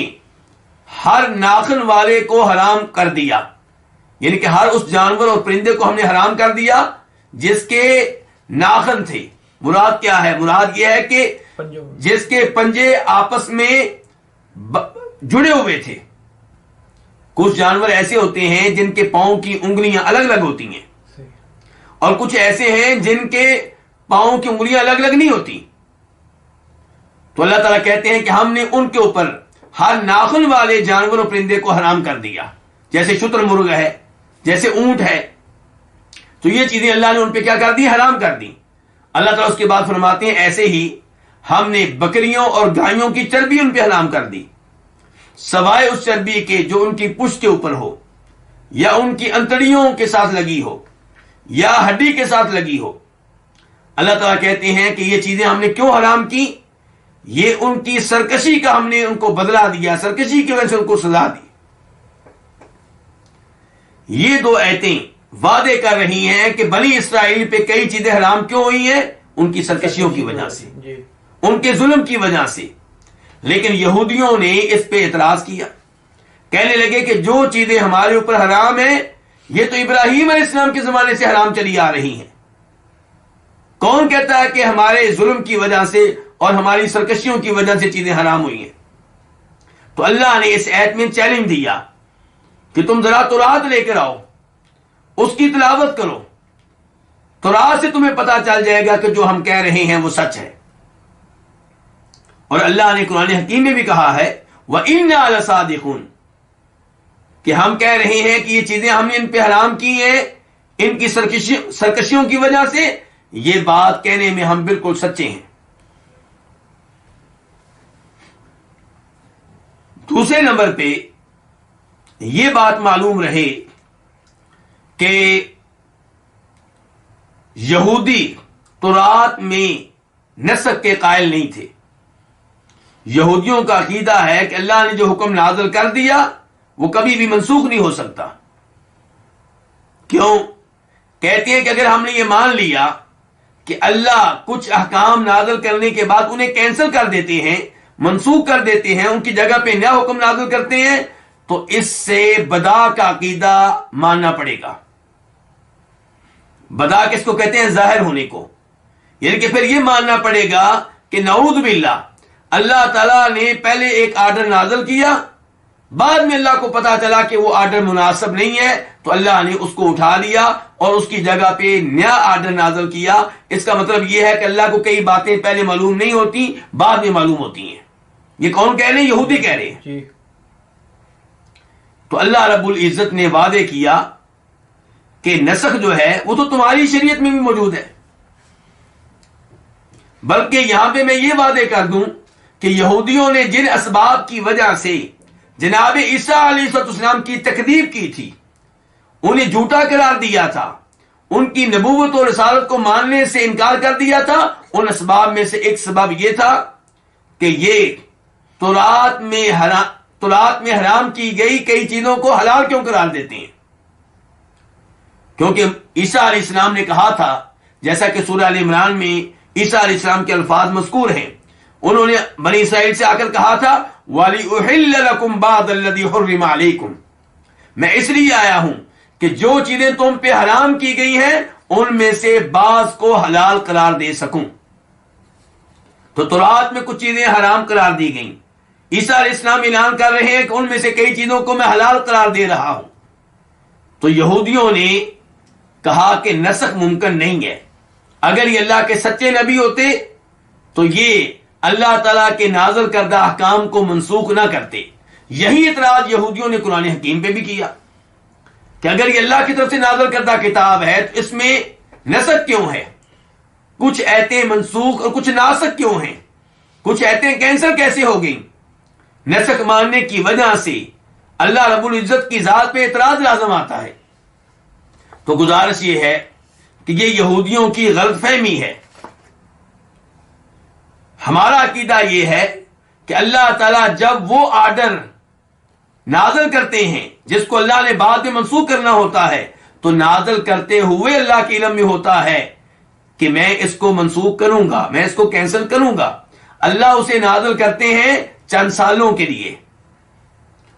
ہر ناخن والے کو حرام کر دیا، یعنی کہ ہر اس جانور اور پرندے کو ہم نے حرام کر دیا جس کے ناخن تھے. مراد کیا ہے؟ مراد یہ ہے کہ پنجوں جس کے پنجے آپس میں جڑے ہوئے تھے. کچھ جانور ایسے ہوتے ہیں جن کے پاؤں کی انگلیاں الگ الگ ہوتی ہیں، صحیح. اور کچھ ایسے ہیں جن کے پاؤں کی انگلیاں الگ الگ نہیں ہوتی. تو اللہ تعالیٰ کہتے ہیں کہ ہم نے ان کے اوپر ہر ناخن والے جانور و پرندے کو حرام کر دیا، جیسے شتر مرغ ہے، جیسے اونٹ ہے. تو یہ چیزیں اللہ نے ان پہ کیا کر دی؟ حرام کر دی. اللہ تعالیٰ اس کے بعد فرماتے ہیں ایسے ہی ہم نے بکریوں اور گایوں کی چربی ان پہ حرام کر دی، سوائے اس چربی کے جو ان کی پشت کے اوپر ہو، یا ان کی انتڑیوں کے ساتھ لگی ہو، یا ہڈی کے ساتھ لگی ہو. اللہ تعالیٰ کہتے ہیں کہ یہ چیزیں ہم نے کیوں حرام کی؟ یہ ان کی سرکشی کا ہم نے ان کو بدلہ دیا، سرکشی کی وجہ سے ان کو سزا دی. یہ دو آیتیں وعدے کر رہی ہیں کہ بنی اسرائیل پہ کئی چیزیں حرام کیوں ہوئی ہیں؟ ان کی سرکشیوں کی وجہ سے، جی. ان کے ظلم کی وجہ سے. لیکن یہودیوں نے اس پہ اعتراض کیا، کہنے لگے کہ جو چیزیں ہمارے اوپر حرام ہیں یہ تو ابراہیم علیہ السلام کے زمانے سے حرام چلی آ رہی ہیں. کون کہتا ہے کہ ہمارے ظلم کی وجہ سے اور ہماری سرکشیوں کی وجہ سے چیزیں حرام ہوئی ہیں؟ تو اللہ نے اس آیت میں چیلنج دیا کہ تم ذرا تورات لے کر آؤ، اس کی تلاوت کرو، تورات سے تمہیں پتا چل جائے گا کہ جو ہم کہہ رہے ہیں وہ سچ ہے. اور اللہ نے قرآن حکیم میں بھی کہا ہے وَإِنَّا لَصَادِقُونَ، کہ ہم کہہ رہے ہیں کہ یہ چیزیں ہم نے ان پہ حرام کی ہیں ان کی سرکشیوں کی وجہ سے، یہ بات کہنے میں ہم بالکل سچے ہیں. دوسرے نمبر پہ یہ بات معلوم رہے کہ یہودی تورات میں نسخ کے قائل نہیں تھے. یہودیوں کا عقیدہ ہے کہ اللہ نے جو حکم نازل کر دیا وہ کبھی بھی منسوخ نہیں ہو سکتا. کیوں؟ کہتے ہیں کہ اگر ہم نے یہ مان لیا کہ اللہ کچھ احکام نازل کرنے کے بعد انہیں کینسل کر دیتے ہیں، منسوخ کر دیتے ہیں، ان کی جگہ پہ نیا حکم نازل کرتے ہیں، تو اس سے بدا کا عقیدہ ماننا پڑے گا. بدا کس کو کہتے ہیں؟ ظاہر ہونے کو. یعنی کہ پھر یہ ماننا پڑے گا کہ نعوذ باللہ اللہ تعالیٰ نے پہلے ایک آرڈر نازل کیا، بعد میں اللہ کو پتا چلا کہ وہ آرڈر مناسب نہیں ہے تو اللہ نے اس کو اٹھا لیا اور اس کی جگہ پہ نیا آرڈر نازل کیا. اس کا مطلب یہ ہے کہ اللہ کو کئی باتیں پہلے معلوم نہیں ہوتی، بعد میں معلوم ہوتی ہیں. یہ کون کہہ رہے ہیں؟ یہودی کہہ رہے ہیں. جی. تو اللہ رب العزت نے وعدے کیا کہ نسخ جو ہے وہ تو تمہاری شریعت میں بھی موجود ہے، بلکہ یہاں پہ میں یہ وعدے کر دوں کہ یہودیوں نے جن اسباب کی وجہ سے جناب عیسیٰ علیہ السلام کی تکذیب کی تھی، انہیں جھوٹا قرار دیا تھا، ان کی نبوت اور رسالت کو ماننے سے انکار کر دیا تھا، ان اسباب میں سے ایک سبب یہ تھا کہ یہ تورات میں حرام کی گئی کئی چیزوں کو حلال کیوں قرار دیتے ہیں. کیونکہ عیسیٰ علیہ السلام نے کہا تھا، جیسا کہ سورہ ال عمران میں عیسیٰ علیہ السلام کے الفاظ مذکور ہیں، انہوں نے بنی اسرائیل سے آ کر کہا تھا وَلِأُحِلَّ لَكُمْ بَعْضَ الَّذِي حُرِّمَ عَلَيْكُمْ، میں اس لیے آیا ہوں کہ جو چیزیں تم پہ حرام کی گئی ہیں ان میں سے بعض کو حلال قرار دے سکوں. تو تورات میں کچھ چیزیں حرام قرار دی گئیں، عیسیٰ علیہ السلام اعلان کر رہے ہیں کہ ان میں سے کئی چیزوں کو میں حلال قرار دے رہا ہوں. تو یہودیوں نے کہا کہ نسخ ممکن نہیں ہے. اگر یہ اللہ کے سچے نبی ہوتے تو یہ اللہ تعالیٰ کے نازل کردہ احکام کو منسوخ نہ کرتے. یہی اعتراض یہودیوں نے قرآن حکیم پہ بھی کیا کہ اگر یہ اللہ کی طرف سے نازل کردہ کتاب ہے تو اس میں نسخ کیوں ہے؟ کچھ آیتیں منسوخ اور کچھ ناسخ کیوں ہیں؟ کچھ آیتیں کینسل کیسے ہو گئیں؟ نسخ ماننے کی وجہ سے اللہ رب العزت کی ذات پہ اعتراض لازم آتا ہے. تو گزارش یہ ہے کہ یہ یہودیوں کی غلط فہمی ہے. ہمارا عقیدہ یہ ہے کہ اللہ تعالیٰ جب وہ آرڈر نازل کرتے ہیں جس کو اللہ نے بعد میں منسوخ کرنا ہوتا ہے تو نازل کرتے ہوئے اللہ کے علم میں ہوتا ہے کہ میں اس کو منسوخ کروں گا، میں اس کو کینسل کروں گا. اللہ اسے نازل کرتے ہیں چند سالوں کے لیے،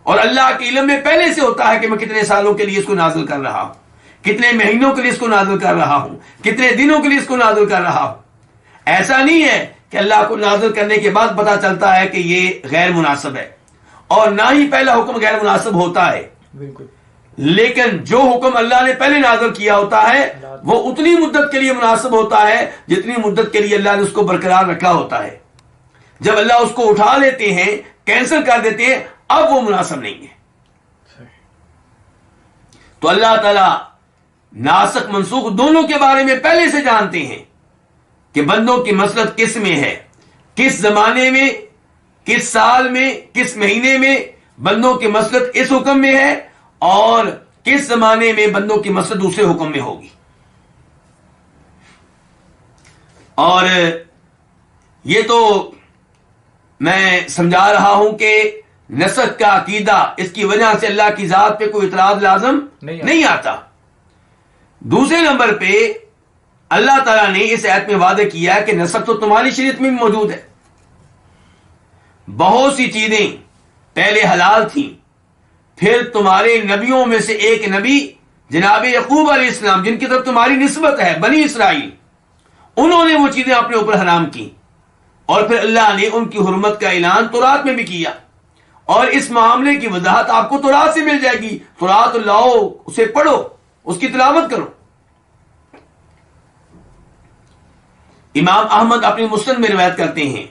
اور اللہ کے علم میں پہلے سے ہوتا ہے کہ میں کتنے سالوں کے لیے اس کو نازل کر رہا ہوں. کتنے مہینوں کے لیے اس کو نازل کر رہا ہوں، کتنے دنوں کے لیے اس کو نازل کر رہا ہوں۔ ایسا نہیں ہے کہ اللہ کو نازل کرنے کے بعد پتا چلتا ہے کہ یہ غیر مناسب ہے، اور نہ ہی پہلا حکم غیر مناسب ہوتا ہے، بالکل، لیکن جو حکم اللہ نے پہلے نازل کیا ہوتا ہے وہ اتنی مدت کے لیے مناسب ہوتا ہے جتنی مدت کے لیے اللہ نے اس کو برقرار رکھا ہوتا ہے۔ جب اللہ اس کو اٹھا لیتے ہیں، کینسل کر دیتے ہیں، اب وہ مناسب نہیں ہے۔ صحیح، تو اللہ تعالی ناسخ منسوخ دونوں کے بارے میں پہلے سے جانتے ہیں کہ بندوں کی مصلحت کس میں ہے، کس زمانے میں، کس سال میں، کس مہینے میں بندوں کی مصلحت اس حکم میں ہے، اور کس زمانے میں بندوں کی مصلحت دوسرے حکم میں ہوگی۔ اور یہ تو میں سمجھا رہا ہوں کہ نسخ کا عقیدہ، اس کی وجہ سے اللہ کی ذات پہ کوئی اعتراض لازم نہیں آتا۔ دوسرے نمبر پہ اللہ تعالیٰ نے اس آیت میں وعدہ کیا کہ نسخ تو تمہاری شریعت میں بھی موجود ہے۔ بہت سی چیزیں پہلے حلال تھیں، پھر تمہارے نبیوں میں سے ایک نبی جناب یعقوب علیہ السلام، جن کی طرف تمہاری نسبت ہے، بنی اسرائیل، انہوں نے وہ چیزیں اپنے اوپر حرام کی، اور پھر اللہ نے ان کی حرمت کا اعلان تورات میں بھی کیا، اور اس معاملے کی وضاحت آپ کو تورات سے مل جائے گی۔ تورات لاؤ، اسے پڑھو، اس کی تلاوت کرو۔ امام احمد اپنی مسند میں روایت کرتے ہیں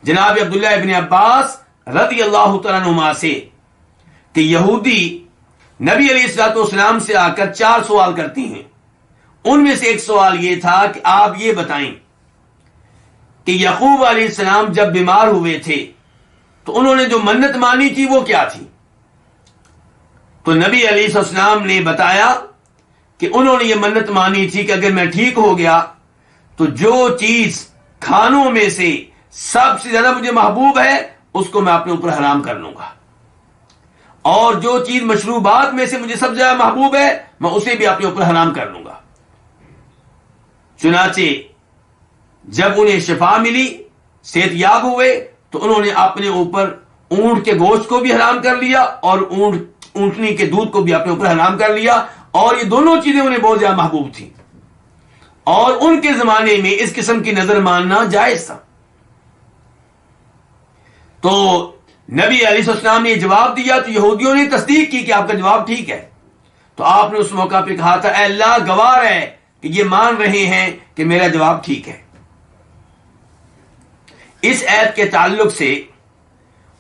جناب عبداللہ ابن عباس رضی اللہ تعالیٰ عنہما سے کہ یہودی نبی علیہ الصلوۃ والسلام سے آ کر 4 سوال کرتی ہیں۔ ان میں سے ایک سوال یہ تھا کہ آپ یہ بتائیں کہ یعقوب علیہ السلام جب بیمار ہوئے تھے تو انہوں نے جو منت مانی تھی وہ کیا تھی؟ تو نبی علیہ السلام نے بتایا کہ انہوں نے یہ منت مانی تھی کہ اگر میں ٹھیک ہو گیا تو جو چیز کھانوں میں سے سب سے زیادہ مجھے محبوب ہے اس کو میں اپنے اوپر حرام کر لوں گا، اور جو چیز مشروبات میں سے مجھے سب سے زیادہ محبوب ہے میں اسے بھی اپنے اوپر حرام کر لوں گا۔ چنانچہ جب انہیں شفا ملی، صحت یاب ہوئے، تو انہوں نے اپنے اوپر اونٹ کے گوشت کو بھی حرام کر لیا اور اونٹنی کے دودھ کو بھی اپنے اوپر حرام کر لیا، اور یہ دونوں چیزیں انہیں بہت زیادہ محبوب تھیں، اور ان کے زمانے میں اس قسم کی نظر ماننا جائز تھا۔ تو نبی علیہ السلام نے جواب دیا تو یہودیوں نے تصدیق کی کہ آپ کا جواب ٹھیک ہے۔ تو آپ نے اس موقع پہ کہا تھا اے اللہ گواہ ہے کہ یہ مان رہے ہیں کہ میرا جواب ٹھیک ہے۔ اس آیت کے تعلق سے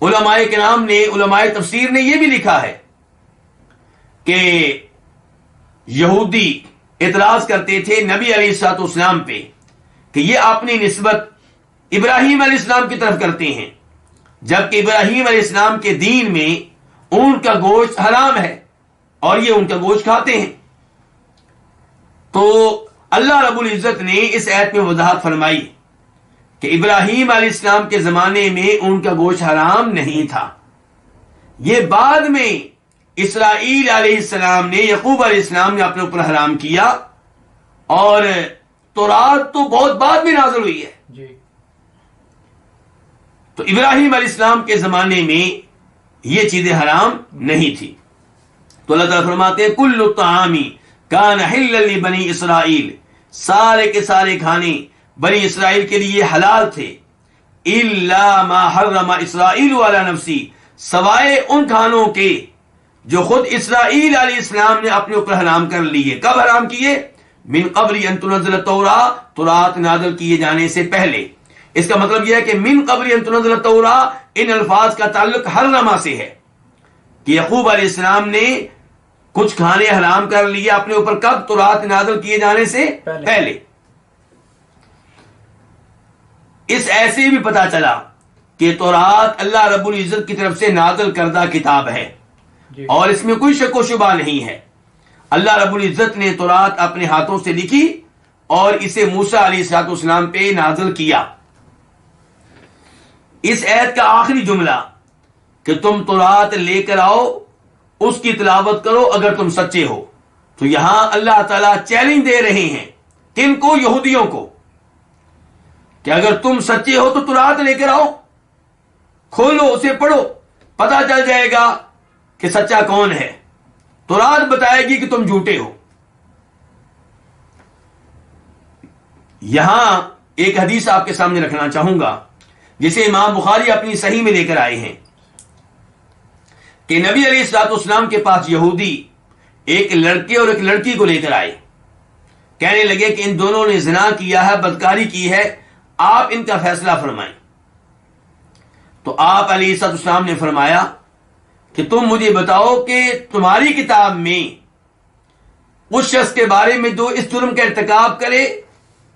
علماء کرام نے، علماء تفسیر نے یہ بھی لکھا ہے کہ یہودی اعتراض کرتے تھے نبی علیہ الصلوۃ والسلام پہ کہ یہ اپنی نسبت ابراہیم علیہ السلام کی طرف کرتے ہیں، جبکہ ابراہیم علیہ السلام کے دین میں اونٹ کا گوشت حرام ہے اور یہ اونٹ کا گوشت کھاتے ہیں۔ تو اللہ رب العزت نے اس آیت میں وضاحت فرمائی کہ ابراہیم علیہ السلام کے زمانے میں اونٹ کا گوشت حرام نہیں تھا، یہ بعد میں اسرائیل علیہ السلام نے، یعقوب علیہ السلام نے اپنے اوپر حرام کیا، اور تورات تو بہت بعد میں نازل ہوئی ہے۔ جی، تو ابراہیم علیہ السلام کے زمانے میں یہ چیزیں حرام نہیں تھی۔ تو اللہ تعالیٰ فرماتے ہیں کل الطعام کان حلا لبنی اسرائیل، سارے کے سارے کھانے بنی اسرائیل کے لیے حلال تھے، الا ما حرم اسرائیل علی نفسی، سوائے ان کھانوں کے جو خود اسرائیل علیہ السلام نے اپنے اوپر حرام کر لیے۔ کب حرام کیے؟ من قبل ان تنزل التوراۃ، تورات نازل کیے جانے سے پہلے۔ اس کا مطلب یہ ہے کہ من قبل ان تنزل التوراۃ، ان الفاظ کا تعلق حرما سے ہے کہ یعقوب علیہ السلام نے کچھ کھانے حرام کر لیے اپنے اوپر، کب؟ تورات نازل کیے جانے سے پہلے۔ اس ایسے بھی پتا چلا کہ تورات اللہ رب العزت کی طرف سے نازل کردہ کتاب ہے، اور اس میں کوئی شک و شبہ نہیں ہے۔ اللہ رب العزت نے تورات اپنے ہاتھوں سے لکھی اور اسے موسیٰ علیہ السلام پہ نازل کیا۔ اس آیت کا آخری جملہ کہ تم تورات لے کر آؤ، اس کی تلاوت کرو اگر تم سچے ہو، تو یہاں اللہ تعالیٰ چیلنج دے رہے ہیں کن کو؟ یہودیوں کو، کہ اگر تم سچے ہو تو تورات لے کر آؤ، کھولو، اسے پڑھو، پتہ چل جائے گا کہ سچا کون ہے۔ تورات بتائے گی کہ تم جھوٹے ہو، یہاں ایک حدیث آپ کے سامنے رکھنا چاہوں گا جسے امام بخاری اپنی صحیح میں لے کر آئے ہیں کہ نبی علیہ الصلوۃ والسلام کے پاس یہودی ایک لڑکے اور ایک لڑکی کو لے کر آئے، کہنے لگے کہ ان دونوں نے زنا کیا ہے، بدکاری کی ہے، آپ ان کا فیصلہ فرمائیں۔ تو آپ علیہ الصلوۃ والسلام نے فرمایا کہ تم مجھے بتاؤ کہ تمہاری کتاب میں اس شخص کے بارے میں جو اس جرم کا ارتکاب کرے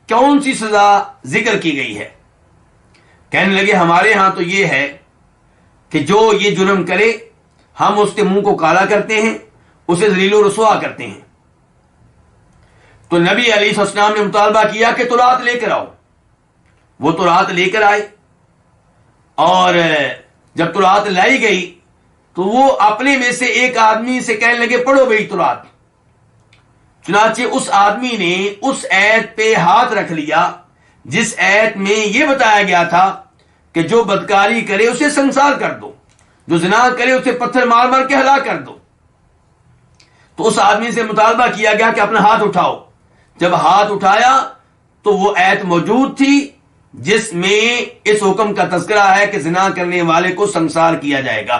کون سی سزا ذکر کی گئی ہے؟ کہنے لگے ہمارے ہاں تو یہ ہے کہ جو یہ جرم کرے ہم اس کے منہ کو کالا کرتے ہیں، اسے ذلیل و رسوا کرتے ہیں۔ تو نبی علیہ السلام نے مطالبہ کیا کہ تورات لے کر آؤ۔ وہ تورات لے کر آئے، اور جب تورات لائی گئی تو وہ اپنے میں سے ایک آدمی سے کہنے لگے پڑھو بھائی تورات۔ چنانچہ اس آدمی نے اس ایت پہ ہاتھ رکھ لیا جس ایت میں یہ بتایا گیا تھا کہ جو بدکاری کرے اسے سنسار کر دو، جو زنا کرے اسے پتھر مار مار کے ہلاک کر دو۔ تو اس آدمی سے مطالبہ کیا گیا کہ اپنا ہاتھ اٹھاؤ۔ جب ہاتھ اٹھایا تو وہ ایت موجود تھی جس میں اس حکم کا تذکرہ ہے کہ زنا کرنے والے کو سنسار کیا جائے گا۔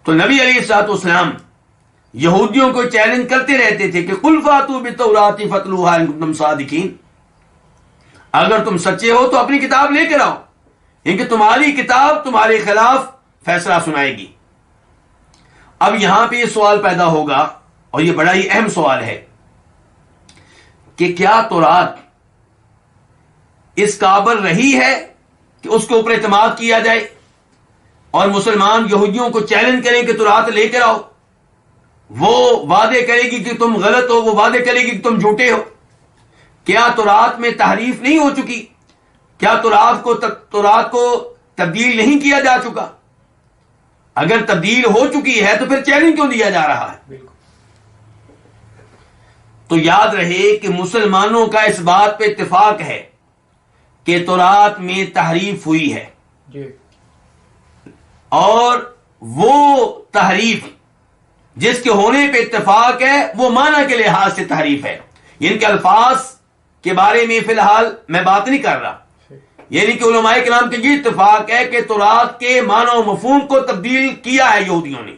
تو نبی علیہ الصلوۃ والسلام یہودیوں کو چیلنج کرتے رہتے تھے کہ قل فاتوا بالتوراۃ فاتلوها ان کنتم صادقین، اگر تم سچے ہو تو اپنی کتاب لے کر آؤ، کیونکہ تمہاری کتاب تمہارے خلاف فیصلہ سنائے گی۔ اب یہاں پہ یہ سوال پیدا ہوگا، اور یہ بڑا ہی اہم سوال ہے کہ کیا تورات اس قابل رہی ہے کہ اس کے اوپر اعتماد کیا جائے، اور مسلمان یہودیوں کو چیلنج کریں کہ تورات لے کر آؤ؟ وہ وعدے کرے گی کہ تم غلط ہو، وہ وعدے کرے گی کہ تم جھوٹے ہو۔ کیا تورات میں تحریف نہیں ہو چکی؟ کیا تورات کو تبدیل نہیں کیا جا چکا؟ اگر تبدیل ہو چکی ہے تو پھر چیلنج کیوں دیا جا رہا ہے؟ تو یاد رہے کہ مسلمانوں کا اس بات پہ اتفاق ہے کہ تورات میں تحریف ہوئی ہے، اور وہ تحریف جس کے ہونے پہ اتفاق ہے وہ معنی کے لحاظ سے تحریف ہے۔ ان کے الفاظ کے بارے میں فی الحال میں بات نہیں کر رہا، یعنی کہ علماء کرام کے یہ اتفاق ہے کہ تورات کے معنی و مفہوم کو تبدیل کیا ہے یہودیوں نے۔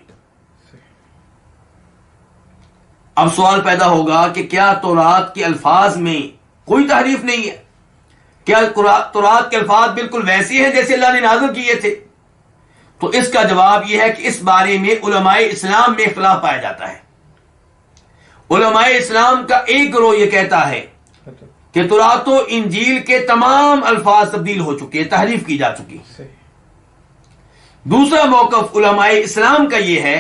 اب سوال پیدا ہوگا کہ کیا تورات کے الفاظ میں کوئی تحریف نہیں ہے؟ کیا تورات کے الفاظ بالکل ویسے ہیں جیسے اللہ نے نازل کیے تھے؟ تو اس کا جواب یہ ہے کہ اس بارے میں علماء اسلام میں اختلاف پایا جاتا ہے۔ علماء اسلام کا ایک گروہ یہ کہتا ہے کہ تورات و انجیل کے تمام الفاظ تبدیل ہو چکے، تحریف کی جا چکی۔ دوسرا موقف علماء اسلام کا یہ ہے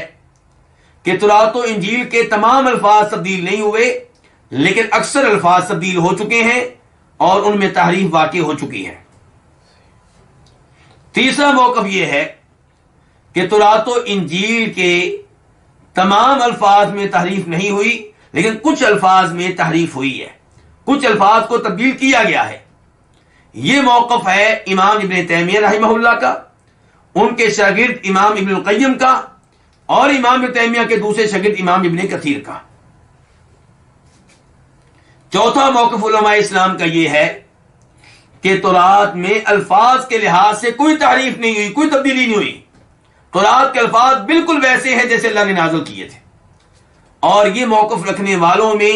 کہ تورات و انجیل کے تمام الفاظ تبدیل نہیں ہوئے، لیکن اکثر الفاظ تبدیل ہو چکے ہیں اور ان میں تحریف واقع ہو چکی ہے۔ تیسرا موقف یہ ہے کہ تورات و انجیل کے تمام الفاظ میں تحریف نہیں ہوئی، لیکن کچھ الفاظ میں تحریف ہوئی ہے، کچھ الفاظ کو تبدیل کیا گیا ہے۔ یہ موقف ہے امام ابن تیمیہ رحمہ اللہ کا، ان کے شاگرد امام ابن القیم کا، اور امام ابن تیمیہ کے دوسرے شاگرد امام ابن کثیر کا۔ چوتھا موقف علماء اسلام کا یہ ہے کہ تورات میں الفاظ کے لحاظ سے کوئی تحریف نہیں ہوئی، کوئی تبدیلی نہیں ہوئی، تورات کے الفاظ بالکل ویسے ہیں جیسے اللہ نے نازل کیے تھے۔ اور یہ موقف رکھنے والوں میں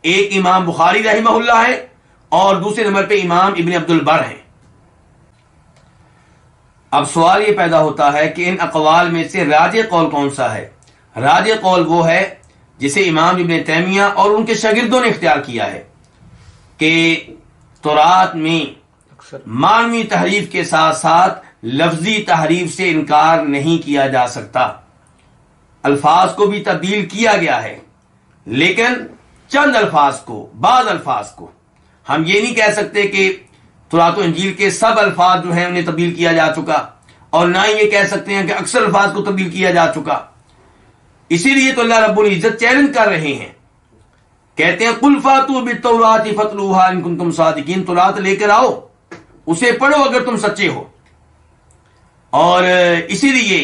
ایک امام بخاری رحمہ اللہ ہے، اور دوسرے نمبر پہ امام ابن عبد البر ہیں۔ اب سوال یہ پیدا ہوتا ہے کہ ان اقوال میں سے راجح قول کون سا ہے؟ راجح قول وہ ہے جسے امام ابن تیمیہ اور ان کے شاگردوں نے اختیار کیا ہے کہ تورات میں معنوی تحریف کے ساتھ ساتھ لفظی تحریف سے انکار نہیں کیا جا سکتا۔ الفاظ کو بھی تبدیل کیا گیا ہے، لیکن چند الفاظ کو، بعض الفاظ کو۔ ہم یہ نہیں کہہ سکتے کہ تورات و انجیل کے سب الفاظ جو ہیں انہیں تبدیل کیا جا چکا، اور نہ ہی یہ کہہ سکتے ہیں کہ اکثر الفاظ کو تبدیل کیا جا چکا۔ اسی لیے تو اللہ رب العزت چیلنج کر رہے ہیں، کہتے ہیں قل فاتوا بالتوراۃ فاتلوها ان کنتم صادقین، تورات لے کر آؤ، اسے پڑھو اگر تم سچے ہو۔ اور اسی لیے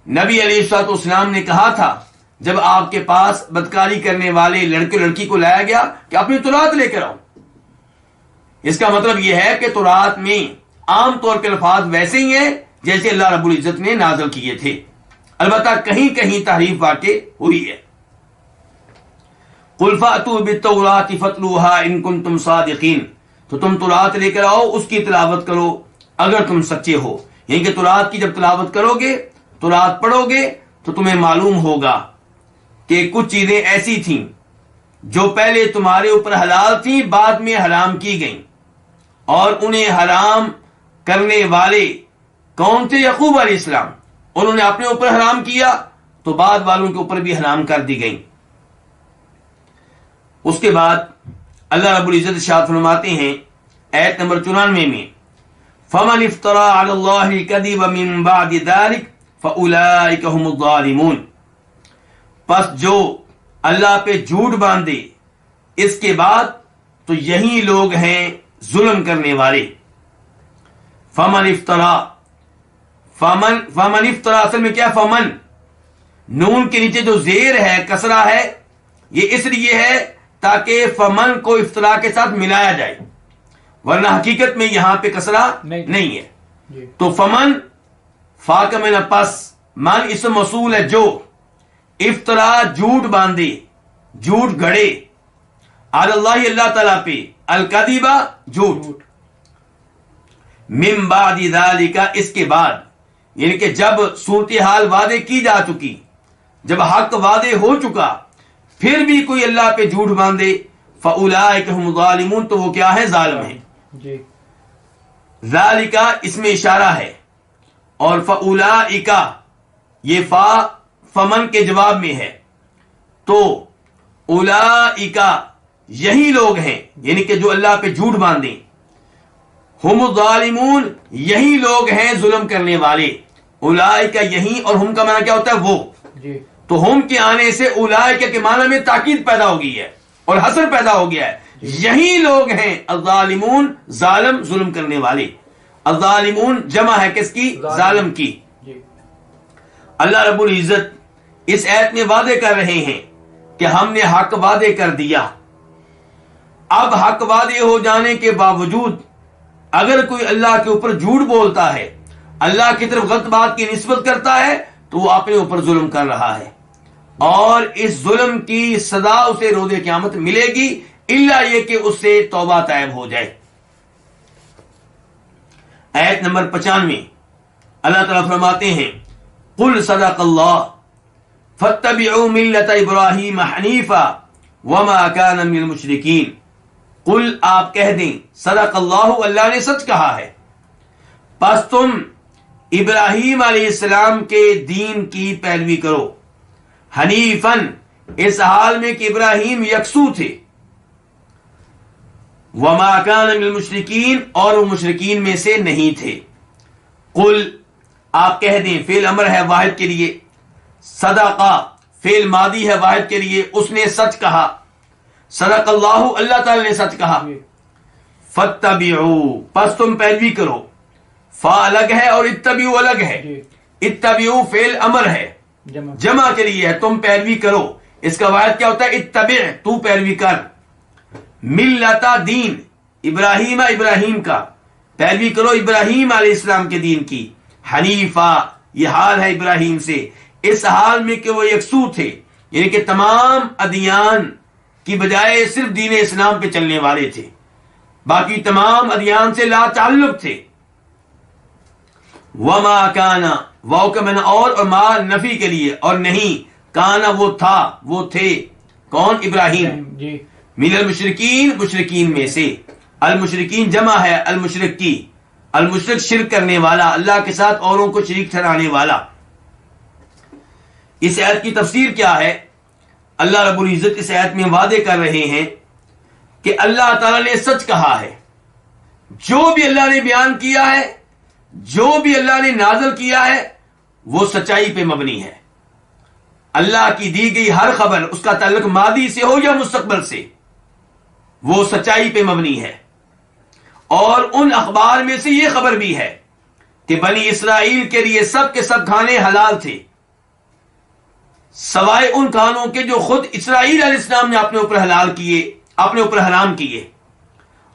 نبی علیہ الصلوۃ والسلام نے کہا تھا جب آپ کے پاس بدکاری کرنے والے لڑکے لڑکی کو لایا گیا کہ اپنی تورات لے کر آؤ، اس کا مطلب یہ ہے کہ تورات میں عام طور پہ الفاظ ویسے ہی ہیں جیسے اللہ رب العزت نے نازل کیے تھے، البتہ کہیں کہیں تحریف واقع ہوئی ہے۔ قل فأتوا بالتوراة فاتلوها ان کنتم صادقین، تو تم تورات لے کر آؤ، اس کی تلاوت کرو اگر تم سچے ہو۔ یعنی کہ تورات کی جب تلاوت کرو گے، تورات پڑھو گے، تو تمہیں معلوم ہوگا کہ کچھ چیزیں ایسی تھیں جو پہلے تمہارے اوپر حلال تھیں، بعد میں حرام کی گئیں، اور انہیں حرام کرنے والے کون تھے؟ یعقوب علیہ السلام۔ انہوں نے اپنے اوپر حرام کیا تو بعد والوں کے اوپر بھی حرام کر دی گئیں۔ اس کے بعد اللہ رب العزت ارشاد فرماتے ہیں آیت نمبر 94 میں، فَمَنِ افْتَرَىٰ عَلَى اللَّهِ الْكَذِبَ مِن بَعْدِ ذَلِكَ فَأُولَٰئِكَ هُمُ الظَّالِمُونَ، پس جو اللہ پہ جھوٹ باندھے اس کے بعد تو یہی لوگ ہیں ظلم کرنے والے۔ فمن افطرا، فمن افطرا اصل میں کیا؟ فمن، نون کے نیچے جو زیر ہے کسرہ ہے، یہ اس لیے ہے تاکہ فمن کو افطرا کے ساتھ ملایا جائے، ورنہ حقیقت میں یہاں پہ کسرہ نہیں ہے۔ تو فمن فا کا میں پس، من اسم موصول ہے جو، افطرا جھوٹ باندھے، جھوٹ گڑے، علی اللہ اللہ تعالیٰ پہ، الکذبہ جھوٹ، من بعد ذالک اس کے بعد، یعنی کہ جب صورتحال وعدے کی جا چکی، جب حق وعدے ہو چکا، پھر بھی کوئی اللہ پہ جھوٹ باندھے، فاولئک هم الظالمون، تو وہ کیا ہے؟ ظالم ہیں۔ ذالک اس میں اشارہ ہے، اور فاولئک یہ فا فمن کے جواب میں ہے، تو اولئک یہی لوگ ہیں، یعنی کہ جو اللہ پہ جھوٹ باندھیں، ہم الظالمون یہی لوگ ہیں ظلم کرنے والے، اولئک یہی، اور ہم کا معنی کیا ہوتا ہے؟ وہ، تو ہم کے آنے سے اولئک کے معنی میں تاکید پیدا ہو گئی ہے اور حصر پیدا ہو گیا ہے، یہی لوگ ہیں الظالمون، ظالم ظلم کرنے والے۔ الظالمون جمع ہے کس کی؟ ظالم کی۔ اللہ رب العزت اس آیت میں وعدے کر رہے ہیں کہ ہم نے حق وعدے کر دیا، اب حق وعدے ہو جانے کے باوجود اگر کوئی اللہ کے اوپر جھوٹ بولتا ہے، اللہ کی طرف غلط بات کی نسبت کرتا ہے، تو وہ اپنے اوپر ظلم کر رہا ہے، اور اس ظلم کی سزا اسے روز قیامت ملے گی، الا یہ کہ اس سے توبہ طیب ہو جائے۔ آیت نمبر 95 اللہ تعالیٰ فرماتے ہیں، قل صدق اللہ فاتبعوا ملت ابراہیم حنیفا وما کان من المشرکین، قل آپ کہہ دیں، صدق اللہ، اللہ نے سچ کہا ہے، پس تم ابراہیم علیہ السلام کے دین کی پیروی کرو، حنیفن اس حال میں کہ ابراہیم یکسو تھے، وما کان من المشرکین اور وہ مشرکین میں سے نہیں تھے۔ قل آپ کہہ دیں، فعل امر ہے واحد کے لیے، صدقہ فعل ماضی ہے واحد کے لیے، اس نے سچ کہا، صدق اللہ اللہ تعالی نے سچ کہا، فاتبعوا پس تم پیروی کرو، فا الگ ہے اور اتبعوا الگ ہے، اتبعوا فعل امر ہے جمع کے لیے ہے، تم پیروی کرو، اس کا واحد کیا ہوتا ہے؟ اتبع، تو پیروی کر، ملتا دین ابراہیم، ابراہیم کا پیروی کرو، ابراہیم علیہ السلام کے دین کی، حنیفہ یہ حال ہے ابراہیم سے، اس حال میں کہ وہ یکسو تھے، یعنی کہ تمام ادیان کی بجائے صرف دین اسلام پہ چلنے والے تھے، باقی تمام ادیان سے لا تعلق تھے۔ وما کانا، واو کا معنی اور ما نفی کے لیے، اور نہیں، کانا وہ تھا، وہ تھے، کون؟ ابراہیم، من المشرکین مشرکین میں سے، المشرکین جمع ہے المشرک کی، المشرک شرک کرنے والا، اللہ کے ساتھ اوروں کو شریک ٹھہرانے والا۔ اس آیت کی تفسیر کیا ہے؟ اللہ رب العزت اس آیت میں وعدے کر رہے ہیں کہ اللہ تعالیٰ نے سچ کہا ہے، جو بھی اللہ نے بیان کیا ہے، جو بھی اللہ نے نازل کیا ہے، وہ سچائی پہ مبنی ہے۔ اللہ کی دی گئی ہر خبر، اس کا تعلق ماضی سے ہو یا مستقبل سے، وہ سچائی پہ مبنی ہے۔ اور ان اخبار میں سے یہ خبر بھی ہے کہ بنی اسرائیل کے لیے سب کے سب کھانے حلال تھے، سوائے ان کھانوں کے جو خود اسرائیل علیہ السلام نے اپنے اوپر حلال کیے، اپنے اوپر حرام کیے،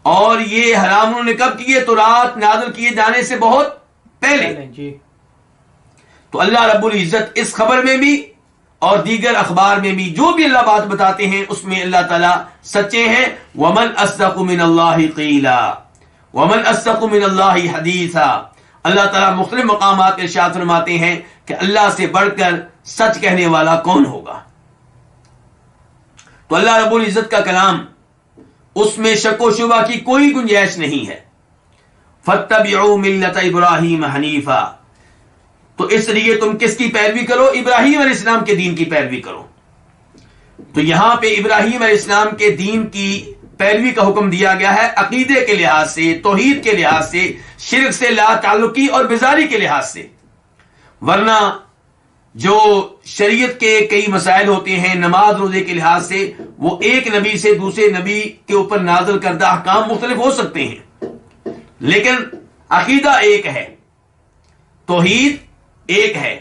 اور یہ حرام انہوں نے کب کیے؟ تو رات نازل کیے جانے سے بہت پہلے۔ جی تو اللہ رب العزت اس خبر میں بھی اور دیگر اخبار میں بھی جو بھی اللہ بات بتاتے ہیں اس میں اللہ تعالیٰ سچے ہیں۔ وَمَنْ أَصْدَقُ مِنَ اللَّهِ قِيلًا وَمَنْ أَصْدَقُ مِنَ اللَّهِ حَدِيثًا۔ اللہ تعالیٰ مختلف مقامات ارشاد فرماتے ہیں کہ اللہ سے بڑھ کر سچ کہنے والا کون ہوگا؟ تو اللہ رب العزت کا کلام اس میں شک و شبہ کی کوئی گنجائش نہیں ہے۔ فَاتَّبِعُوا مِلَّةَ إِبْرَاهِيمَ حَنِيفًا، تو اس لیے تم کس کی پیروی کرو؟ ابراہیم علیہ السلام کے دین کی پیروی کرو۔ تو یہاں پہ ابراہیم علیہ السلام کے دین کی پیروی کا حکم دیا گیا ہے، عقیدے کے لحاظ سے، توحید کے لحاظ سے، شرک سے لا تعلقی اور بیزاری کے لحاظ سے۔ ورنہ جو شریعت کے کئی مسائل ہوتے ہیں نماز روزے کے لحاظ سے، وہ ایک نبی سے دوسرے نبی کے اوپر نازل کردہ احکام مختلف ہو سکتے ہیں، لیکن عقیدہ ایک ہے، توحید ایک ہے،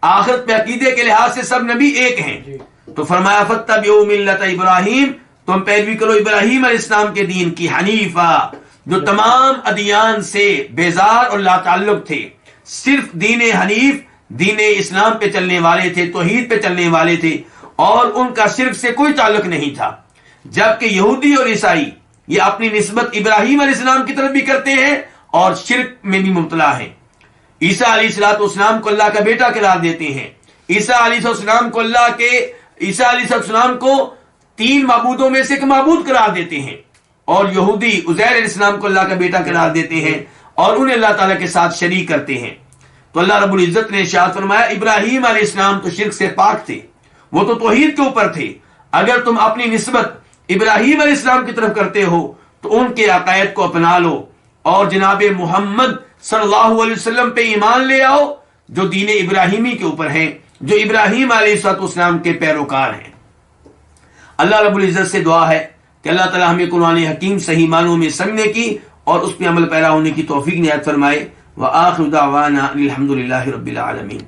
آخرت پہ عقیدے کے لحاظ سے سب نبی ایک ہیں۔ تو فرمایا فَاتَّبِعُوا مِلَّةَ ابراہیم، تم پیروی کرو ابراہیم علیہ السلام کے دین کی، حنیفہ، جو تمام ادیان سے بیزار اور لا تعلق تھے، صرف دین حنیف، دین اسلام پہ چلنے والے تھے، توحید پہ چلنے والے تھے، اور ان کا شرک سے کوئی تعلق نہیں تھا۔ جبکہ یہودی اور عیسائی یہ اپنی نسبت ابراہیم علیہ السلام کی طرف بھی کرتے ہیں اور شرک میں بھی مبتلا ہیں۔ عیسیٰ علیہ السلام کو اللہ کا بیٹا قرار دیتے ہیں، عیسیٰ علیہ السلام کو عیسیٰ علیہ السلام کو تین معبودوں میں سے ایک معبود قرار دیتے ہیں، اور یہودی عزیر علیہ السلام کو اللہ کا بیٹا قرار دیتے ہیں اور انہیں اللہ تعالیٰ کے ساتھ شریک کرتے ہیں۔ تو اللہ رب العزت نے ارشاد فرمایا ابراہیم علیہ السلام تو شرک سے پاک تھے، وہ تو توحید کے اوپر تھے، اگر تم اپنی نسبت ابراہیم علیہ السلام کی طرف کرتے ہو تو ان کے عقائد کو اپنا لو اور جناب محمد صلی اللہ علیہ وسلم پہ ایمان لے آؤ، جو دین ابراہیمی کے اوپر ہیں، جو ابراہیم علیہ السلام کے پیروکار ہیں۔ اللہ رب العزت سے دعا ہے کہ اللہ تعالی ہمیں قرآن حکیم صحیح معنوں میں سمجھنے کی اور اس پہ عمل پیرا ہونے کی توفیق عنایت فرمائے۔ وآخر دعوانا الحمد للہ رب العالمین۔